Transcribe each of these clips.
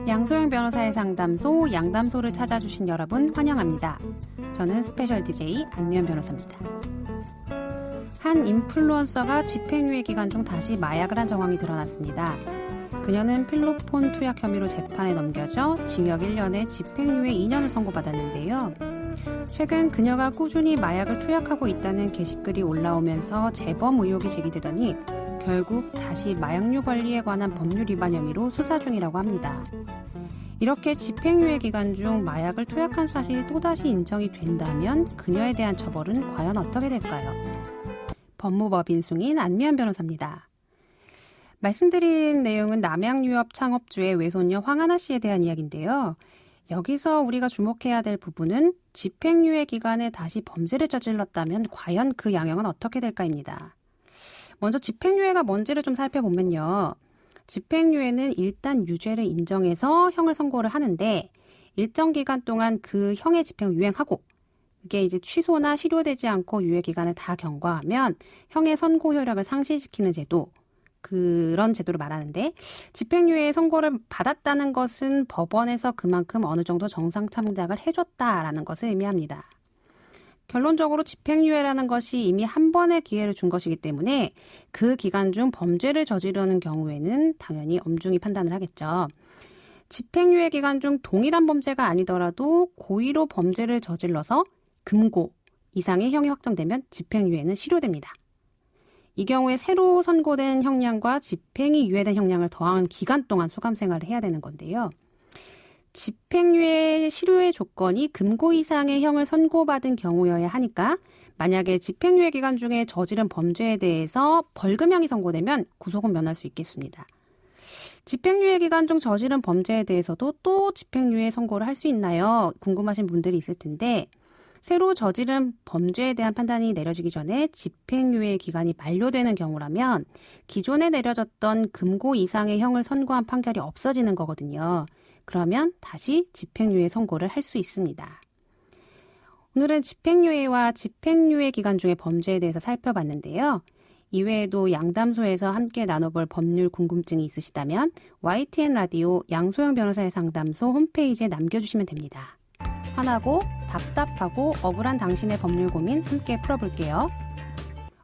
양소영 변호사의 상담소, 양담소를 찾아주신 여러분 환영합니다. 저는 스페셜 DJ 안미연 변호사입니다. 한 인플루언서가 집행유예 기간 중 다시 마약을 한 정황이 드러났습니다. 그녀는 필로폰 투약 혐의로 재판에 넘겨져 징역 1년에 집행유예 2년을 선고받았는데요. 최근 그녀가 꾸준히 마약을 투약하고 있다는 게시글이 올라오면서 재범 의혹이 제기되더니 결국 다시 마약류 관리에 관한 법률 위반 혐의로 수사 중이라고 합니다. 이렇게 집행유예 기간 중 마약을 투약한 사실이 또다시 인정이 된다면 그녀에 대한 처벌은 과연 어떻게 될까요? 법무법인 승인 안미연 변호사입니다. 말씀드린 내용은 남양유업 창업주의 외손녀 황하나 씨에 대한 이야기인데요. 여기서 우리가 주목해야 될 부분은 집행유예 기간에 다시 범죄를 저질렀다면 과연 그 양형은 어떻게 될까입니다. 먼저 집행유예가 뭔지를 좀 살펴보면요. 집행유예는 일단 유죄를 인정해서 형을 선고를 하는데 일정 기간 동안 그 형의 집행을 유행하고 이게 이제 취소나 실효되지 않고 유예 기간을 다 경과하면 형의 선고 효력을 상실시키는 제도, 그런 제도를 말하는데 집행유예 선고를 받았다는 것은 법원에서 그만큼 어느 정도 정상 참작을 해줬다라는 것을 의미합니다. 결론적으로 집행유예라는 것이 이미 한 번의 기회를 준 것이기 때문에 그 기간 중 범죄를 저지르는 경우에는 당연히 엄중히 판단을 하겠죠. 집행유예 기간 중 동일한 범죄가 아니더라도 고의로 범죄를 저질러서 금고 이상의 형이 확정되면 집행유예는 실효됩니다. 이 경우에 새로 선고된 형량과 집행이 유예된 형량을 더한 기간 동안 수감생활을 해야 되는 건데요. 집행유예 실효의 조건이 금고 이상의 형을 선고받은 경우여야 하니까 만약에 집행유예 기간 중에 저지른 범죄에 대해서 벌금형이 선고되면 구속은 면할 수 있겠습니다. 집행유예 기간 중 저지른 범죄에 대해서도 또 집행유예 선고를 할 수 있나요? 궁금하신 분들이 있을 텐데 새로 저지른 범죄에 대한 판단이 내려지기 전에 집행유예 기간이 만료되는 경우라면 기존에 내려졌던 금고 이상의 형을 선고한 판결이 없어지는 거거든요. 그러면 다시 집행유예 선고를 할 수 있습니다. 오늘은 집행유예와 집행유예 기간 중의 범죄에 대해서 살펴봤는데요. 이외에도 양담소에서 함께 나눠볼 법률 궁금증이 있으시다면 YTN 라디오 양소영 변호사의 상담소 홈페이지에 남겨주시면 됩니다. 화나고 답답하고 억울한 당신의 법률 고민 함께 풀어볼게요.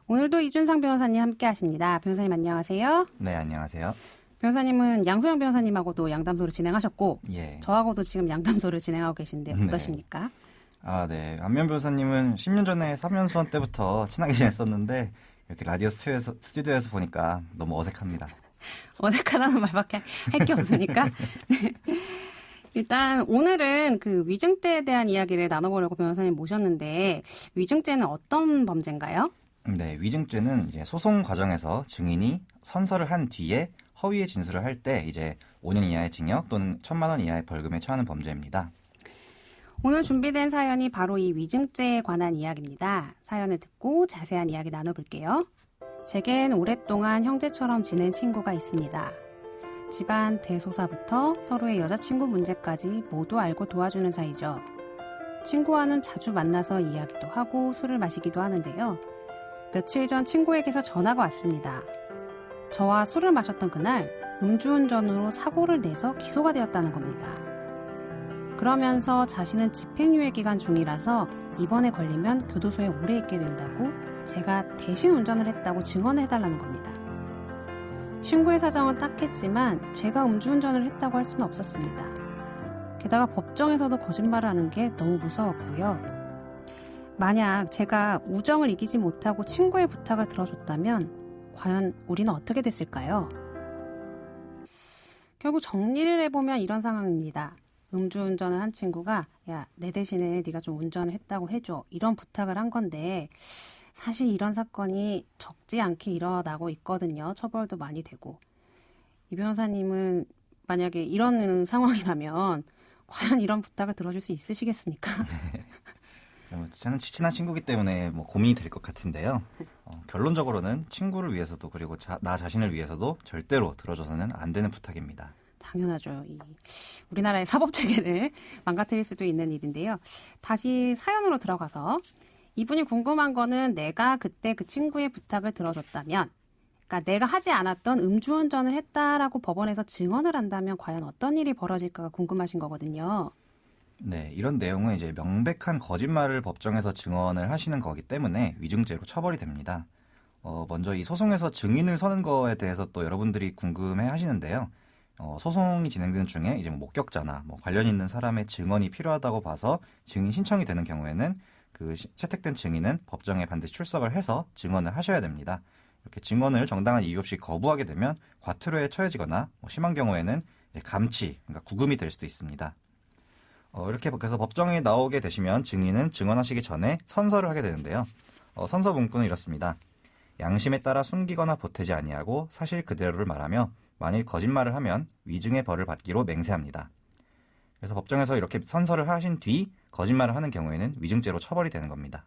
오늘도 이준상 변호사님 함께 하십니다. 변호사님 안녕하세요. 네, 안녕하세요. 변호사님은 양소영 변호사님하고도 양담소를 진행하셨고 예. 저하고도 지금 양담소를 진행하고 계신데 어떠십니까? 네. 안면 변호사님은 10년 전에 사면수원 때부터 친하게 지냈었는데 이렇게 라디오 스튜디오에서 보니까 너무 어색합니다. 어색하다는 말밖에 할 게 없으니까. 네. 일단 오늘은 그 위증죄에 대한 이야기를 나눠보려고 변호사님 모셨는데 위증죄는 어떤 범죄인가요? 네, 위증죄는 이제 소송 과정에서 증인이 선서를 한 뒤에 허위의 진술을 할 때 이제 5년 이하의 징역 또는 1,000만 원 이하의 벌금에 처하는 범죄입니다. 오늘 준비된 사연이 바로 이 위증죄에 관한 이야기입니다. 사연을 듣고 자세한 이야기 나눠볼게요. 제겐 오랫동안 형제처럼 지낸 친구가 있습니다. 집안 대소사부터 서로의 여자친구 문제까지 모두 알고 도와주는 사이죠. 친구와는 자주 만나서 이야기도 하고 술을 마시기도 하는데요. 며칠 전 친구에게서 전화가 왔습니다. 저와 술을 마셨던 그날 음주운전으로 사고를 내서 기소가 되었다는 겁니다. 그러면서 자신은 집행유예 기간 중이라서 이번에 걸리면 교도소에 오래 있게 된다고 제가 대신 운전을 했다고 증언해달라는 겁니다. 친구의 사정은 딱했지만 제가 음주운전을 했다고 할 수는 없었습니다. 게다가 법정에서도 거짓말을 하는 게 너무 무서웠고요. 만약 제가 우정을 이기지 못하고 친구의 부탁을 들어줬다면 과연 우리는 어떻게 됐을까요? 결국 정리를 해보면 이런 상황입니다. 음주운전을 한 친구가 야, 내 대신에 네가 좀 운전을 했다고 해줘. 이런 부탁을 한 건데 사실 이런 사건이 적지 않게 일어나고 있거든요. 처벌도 많이 되고. 이 변호사님은 만약에 이런 상황이라면 과연 이런 부탁을 들어줄 수 있으시겠습니까? 저는 친한 친구이기 때문에 고민이 될 것 같은데요. 결론적으로는 친구를 위해서도 그리고 나 자신을 위해서도 절대로 들어줘서는 안 되는 부탁입니다. 당연하죠. 우리나라의 사법체계를 망가뜨릴 수도 있는 일인데요. 다시 사연으로 들어가서 이분이 궁금한 거는 내가 그때 그 친구의 부탁을 들어줬다면 그러니까 내가 하지 않았던 음주운전을 했다라고 법원에서 증언을 한다면 과연 어떤 일이 벌어질까가 궁금하신 거거든요. 네, 이런 내용은 이제 명백한 거짓말을 법정에서 증언을 하시는 거기 때문에 위증죄로 처벌이 됩니다. 먼저 이 소송에서 증인을 서는 거에 대해서 또 여러분들이 궁금해 하시는데요. 소송이 진행되는 중에 이제 뭐 목격자나 뭐 관련 있는 사람의 증언이 필요하다고 봐서 증인 신청이 되는 경우에는 그 채택된 증인은 법정에 반드시 출석을 해서 증언을 하셔야 됩니다. 이렇게 증언을 정당한 이유 없이 거부하게 되면 과태료에 처해지거나 뭐 심한 경우에는 이제 감치, 그러니까 구금이 될 수도 있습니다. 이렇게 그래서 법정에 나오게 되시면 증인은 증언하시기 전에 선서를 하게 되는데요. 선서 문구는 이렇습니다. 양심에 따라 숨기거나 보태지 아니하고 사실 그대로를 말하며 만일 거짓말을 하면 위증의 벌을 받기로 맹세합니다. 그래서 법정에서 이렇게 선서를 하신 뒤 거짓말을 하는 경우에는 위증죄로 처벌이 되는 겁니다.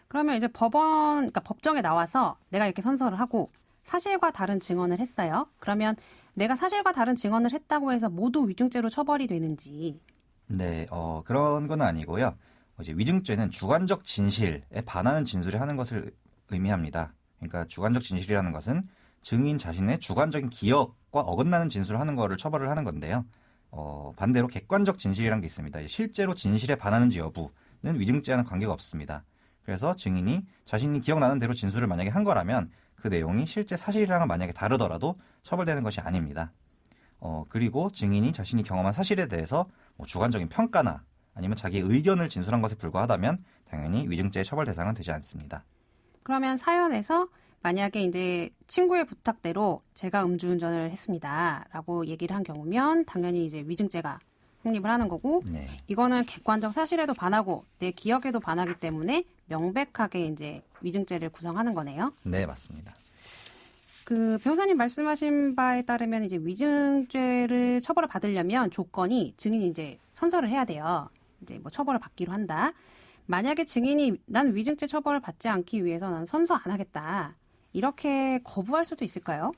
그러면 이제 그러니까 법정에 나와서 내가 이렇게 선서를 하고 사실과 다른 증언을 했어요. 그러면 내가 사실과 다른 증언을 했다고 해서 모두 위증죄로 처벌이 되는지. 네, 그런 건 아니고요. 이제 위증죄는 주관적 진실에 반하는 진술을 하는 것을 의미합니다. 그러니까 주관적 진실이라는 것은 증인 자신의 주관적인 기억과 어긋나는 진술을 하는 거를 처벌을 하는 건데요. 반대로 객관적 진실이라는 게 있습니다. 실제로 진실에 반하는지 여부는 위증죄와는 관계가 없습니다. 그래서 증인이 자신이 기억나는 대로 진술을 만약에 한 거라면 그 내용이 실제 사실이랑은 만약에 다르더라도 처벌되는 것이 아닙니다. 그리고 증인이 자신이 경험한 사실에 대해서 뭐 주관적인 평가나 아니면 자기의 의견을 진술한 것에 불과하다면 당연히 위증죄의 처벌 대상은 되지 않습니다. 그러면 사연에서 만약에 이제 친구의 부탁대로 제가 음주운전을 했습니다라고 얘기를 한 경우면 당연히 이제 위증죄가 성립을 하는 거고 네. 이거는 객관적 사실에도 반하고 내 기억에도 반하기 때문에 명백하게 이제 위증죄를 구성하는 거네요. 네, 맞습니다. 그 변호사님 말씀하신 바에 따르면 이제 위증죄를 처벌을 받으려면 조건이 증인이 이제 선서를 해야 돼요. 이제 뭐 처벌을 받기로 한다. 만약에 증인이 난 위증죄 처벌을 받지 않기 위해서 난 선서 안 하겠다. 이렇게 거부할 수도 있을까요?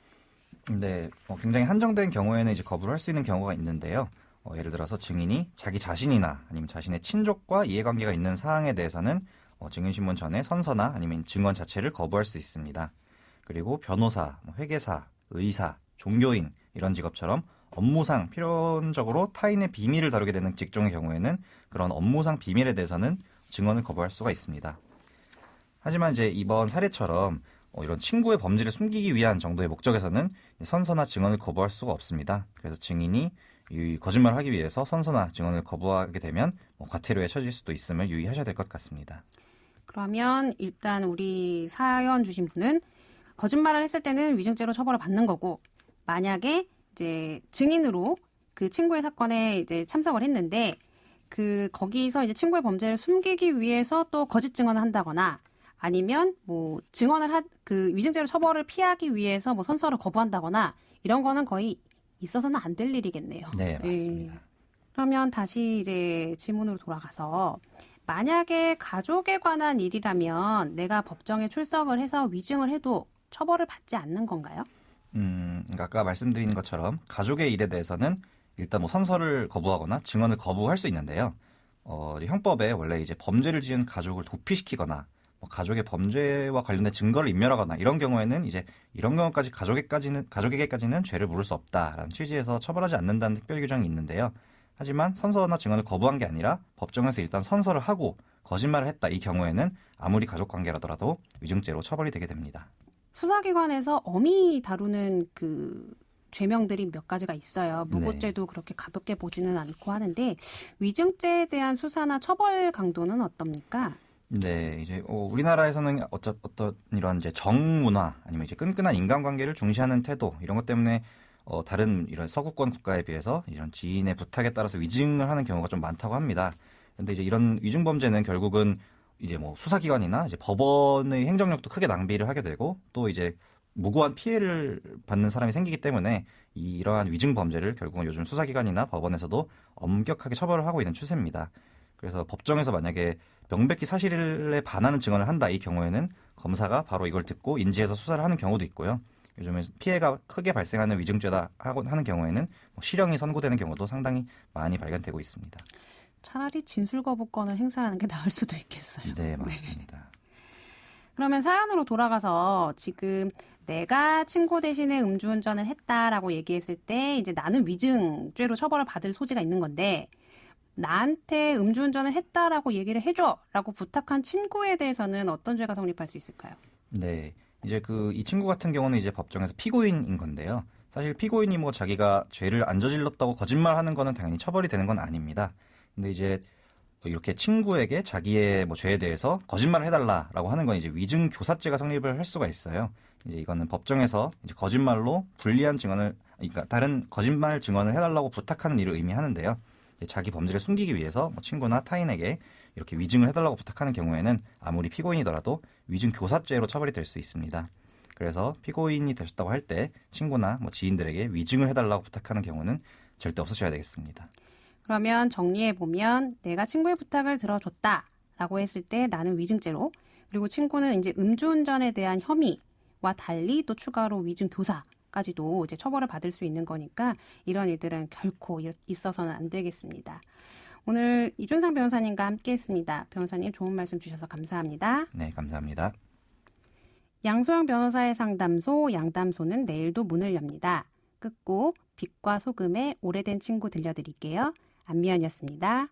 네, 굉장히 한정된 경우에는 이제 거부를 할 수 있는 경우가 있는데요. 예를 들어서 증인이 자기 자신이나 아니면 자신의 친족과 이해관계가 있는 사항에 대해서는 증인신문 전에 선서나 아니면 증언 자체를 거부할 수 있습니다. 그리고 변호사, 회계사, 의사, 종교인 이런 직업처럼 업무상 필연적으로 타인의 비밀을 다루게 되는 직종의 경우에는 그런 업무상 비밀에 대해서는 증언을 거부할 수가 있습니다. 하지만 이제 이번 사례처럼 이런 친구의 범죄를 숨기기 위한 정도의 목적에서는 선서나 증언을 거부할 수가 없습니다. 그래서 증인이 이 거짓말을 하기 위해서 선서나 증언을 거부하게 되면 과태료에 처질 수도 있음을 유의하셔야 될 것 같습니다. 그러면 일단 우리 사연 주신 분은 거짓말을 했을 때는 위증죄로 처벌을 받는 거고 만약에 이제 증인으로 그 친구의 사건에 이제 참석을 했는데 거기서 이제 친구의 범죄를 숨기기 위해서 또 거짓 증언을 한다거나 아니면 뭐 증언을 위증죄로 처벌을 피하기 위해서 뭐 선서를 거부한다거나 이런 거는 거의 있어서는 안 될 일이겠네요. 네, 맞습니다. 그러면 다시 이제 질문으로 돌아가서 만약에 가족에 관한 일이라면 내가 법정에 출석을 해서 위증을 해도 처벌을 받지 않는 건가요? 그러니까 아까 말씀드린 것처럼 가족의 일에 대해서는 일단 뭐 선서를 거부하거나 증언을 거부할 수 있는데요. 형법에 원래 이제 범죄를 지은 가족을 도피시키거나 가족의 범죄와 관련된 증거를 인멸하거나 이런 경우에는 이제 이런 경우까지 가족에게까지는 죄를 물을 수 없다라는 취지에서 처벌하지 않는다는 특별 규정이 있는데요. 하지만 선서나 증언을 거부한 게 아니라 법정에서 일단 선서를 하고 거짓말을 했다 이 경우에는 아무리 가족 관계라더라도 위증죄로 처벌이 되게 됩니다. 수사기관에서 엄히 다루는 그 죄명들이 몇 가지가 있어요. 무고죄도 그렇게 가볍게 보지는 않고 하는데 위증죄에 대한 수사나 처벌 강도는 어떻습니까? 네, 이제 우리나라에서는 어떤 이런 이제 정문화 아니면 이제 끈끈한 인간관계를 중시하는 태도 이런 것 때문에 다른 이런 서구권 국가에 비해서 이런 지인의 부탁에 따라서 위증을 하는 경우가 좀 많다고 합니다. 그런데 이제 이런 위증 범죄는 결국은 이제 뭐 수사기관이나 이제 법원의 행정력도 크게 낭비를 하게 되고 또 이제 무고한 피해를 받는 사람이 생기기 때문에 이러한 위증 범죄를 결국은 요즘 수사기관이나 법원에서도 엄격하게 처벌을 하고 있는 추세입니다. 그래서 법정에서 만약에 명백히 사실에 반하는 증언을 한다 이 경우에는 검사가 바로 이걸 듣고 인지해서 수사를 하는 경우도 있고요. 요즘에 피해가 크게 발생하는 위증죄다 하는 경우에는 실형이 선고되는 경우도 상당히 많이 발견되고 있습니다. 차라리 진술거부권을 행사하는 게 나을 수도 있겠어요. 네, 맞습니다. 그러면 사연으로 돌아가서 지금 내가 친구 대신에 음주운전을 했다라고 얘기했을 때 이제 나는 위증죄로 처벌을 받을 소지가 있는 건데 나한테 음주운전을 했다라고 얘기를 해줘라고 부탁한 친구에 대해서는 어떤 죄가 성립할 수 있을까요? 네. 이제 이 친구 같은 경우는 이제 법정에서 피고인인 건데요. 사실 피고인이 뭐 자기가 죄를 안 저질렀다고 거짓말하는 거는 당연히 처벌이 되는 건 아닙니다. 근데 이제 이렇게 친구에게 자기의 뭐 죄에 대해서 거짓말을 해달라라고 하는 건 이제 위증 교사죄가 성립을 할 수가 있어요. 이제 이거는 법정에서 이제 거짓말로 불리한 증언을, 그러니까 다른 거짓말 증언을 해달라고 부탁하는 일을 의미하는데요. 이제 자기 범죄를 숨기기 위해서 뭐 친구나 타인에게 이렇게 위증을 해달라고 부탁하는 경우에는 아무리 피고인이더라도 위증 교사죄로 처벌이 될 수 있습니다. 그래서 피고인이 되셨다고 할 때 친구나 뭐 지인들에게 위증을 해달라고 부탁하는 경우는 절대 없으셔야 되겠습니다. 그러면 정리해보면 내가 친구의 부탁을 들어줬다라고 했을 때 나는 위증죄로, 그리고 친구는 이제 음주운전에 대한 혐의와 달리 또 추가로 위증 교사까지도 이제 처벌을 받을 수 있는 거니까 이런 일들은 결코 있어서는 안 되겠습니다. 오늘 이준상 변호사님과 함께했습니다. 변호사님 좋은 말씀 주셔서 감사합니다. 네, 감사합니다. 양소영 변호사의 상담소 양담소는 내일도 문을 엽니다. 끝곡 빛과 소금의 오래된 친구 들려드릴게요. 안미연이었습니다.